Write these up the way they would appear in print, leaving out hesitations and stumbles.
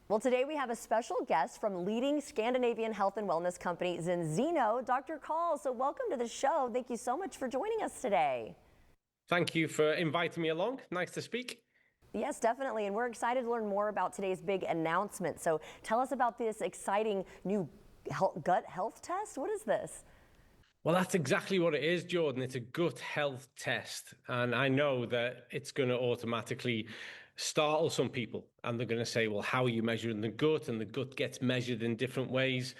Well, today we have a special guest from leading Scandinavian health and wellness company Zinzino, Dr. Call. So welcome to the show. Thank you so much for joining us today. Thank you for inviting me along. Nice to speak. Yes, definitely. And we're excited to learn more about today's big announcement. So tell us about this exciting new gut health test. What is this? Well, that's exactly what it is, Jordan. It's a gut health test. And I know that it's going to automatically startle some people. And they're going to say, well, how are you measuring the gut? And the gut gets measured in different ways.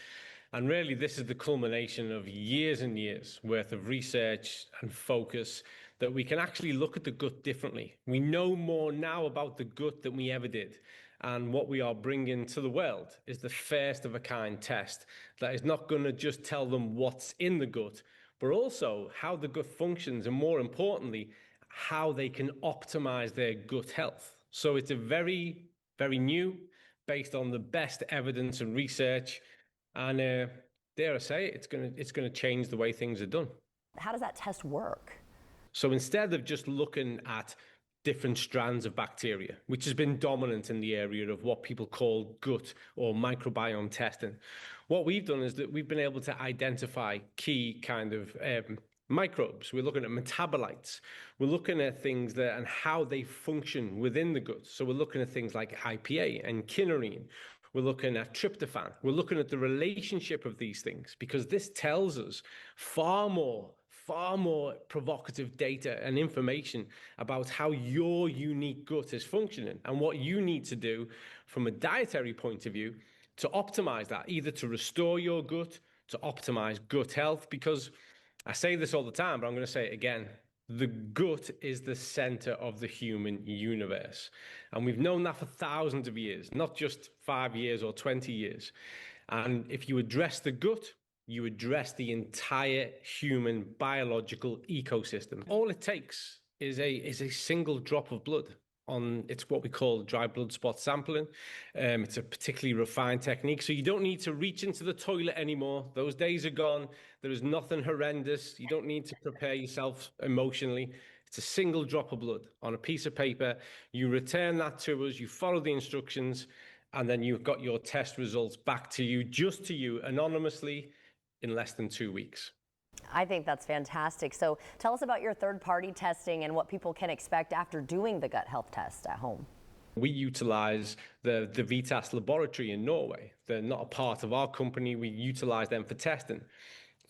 And really, this is the culmination of years and years worth of research and focus that we can actually look at the gut differently. We know more now about the gut than we ever did. And what we are bringing to the world is the first of a kind test that is not going to just tell them what's in the gut, but also how the gut functions, and more importantly, how they can optimize their gut health. So it's a very, very new, based on the best evidence and research. And dare I say, it's going to change the way things are done. How does that test work? So instead of just looking at different strands of bacteria, which has been dominant in the area of what people call gut or microbiome testing, what we've done is that we've been able to identify key kind of microbes. We're looking at metabolites. We're looking at things that and how they function within the gut. So we're looking at things like IPA and kynurenine. We're looking at tryptophan. We're looking at the relationship of these things, because this tells us far more provocative data and information about how your unique gut is functioning and what you need to do from a dietary point of view to optimize that, either to restore your gut, to optimize gut health. Because I say this all the time, but I'm going to say it again. The gut is the center of the human universe. And we've known that for thousands of years, not just 5 years or 20 years. And if you address the gut, you address the entire human biological ecosystem. All it takes is a single drop of blood. It's what we call dry blood spot sampling. It's a particularly refined technique, so you don't need to reach into the toilet anymore. Those days are gone. There is nothing horrendous. You don't need to prepare yourself emotionally. It's a single drop of blood on a piece of paper. You return that to us, you follow the instructions, and then you've got your test results back to you, just to you, anonymously, in less than 2 weeks. I think that's fantastic. So tell us about your third-party testing and what people can expect after doing the gut health test at home. We utilize the Vitas laboratory in Norway. They're not a part of our company. We utilize them for testing.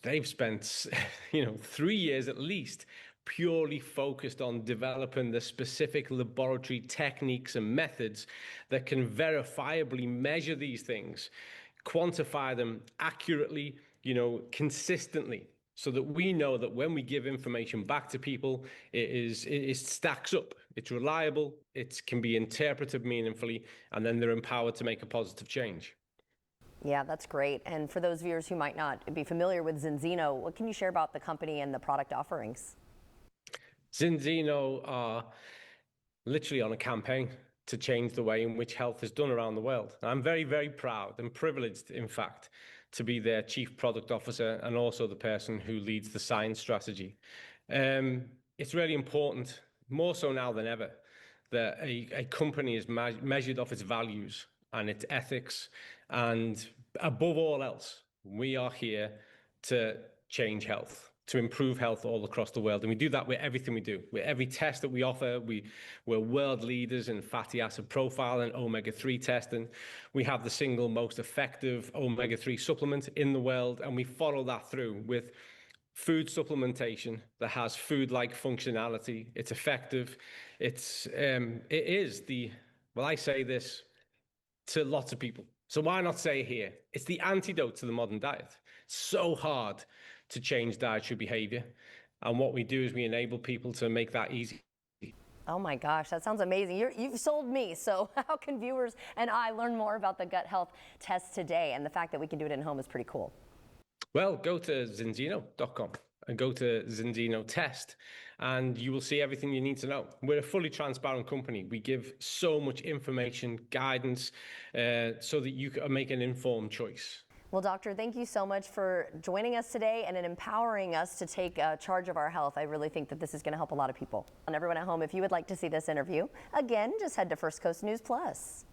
They've spent 3 years at least purely focused on developing the specific laboratory techniques and methods that can verifiably measure these things, quantify them accurately, consistently, so that we know that when we give information back to people, it stacks up, it's reliable, it can be interpreted meaningfully, and then they're empowered to make a positive change. Yeah, that's great. And for those viewers who might not be familiar with Zinzino, what can you share about the company and the product offerings? Zinzino are literally on a campaign to change the way in which health is done around the world. I'm very, very proud and privileged, in fact, to be their chief product officer and also the person who leads the science strategy. It's really important, more so now than ever, that a company is measured off its values and its ethics. And above all else, we are here to change health, to improve health all across the world. And we do that with everything we do. With every test that we offer, we're world leaders in fatty acid profile and omega-3 testing. We have the single most effective omega-3 supplement in the world, and we follow that through with food supplementation that has food-like functionality. It's effective. It is well, I say this to lots of people, so why not say it here? It's the antidote to the modern diet. It's so hard to change dietary behavior. And what we do is we enable people to make that easy. Oh my gosh, that sounds amazing. You've sold me. So how can viewers and I learn more about the gut health test today? And the fact that we can do it at home is pretty cool. Well, go to zinzino.com and go to Zinzino Test, and you will see everything you need to know. We're a fully transparent company. We give so much information, guidance, so that you can make an informed choice. Well, doctor, thank you so much for joining us today and in empowering us to take charge of our health. I really think that this is going to help a lot of people. And everyone at home, if you would like to see this interview, again, just head to First Coast News Plus.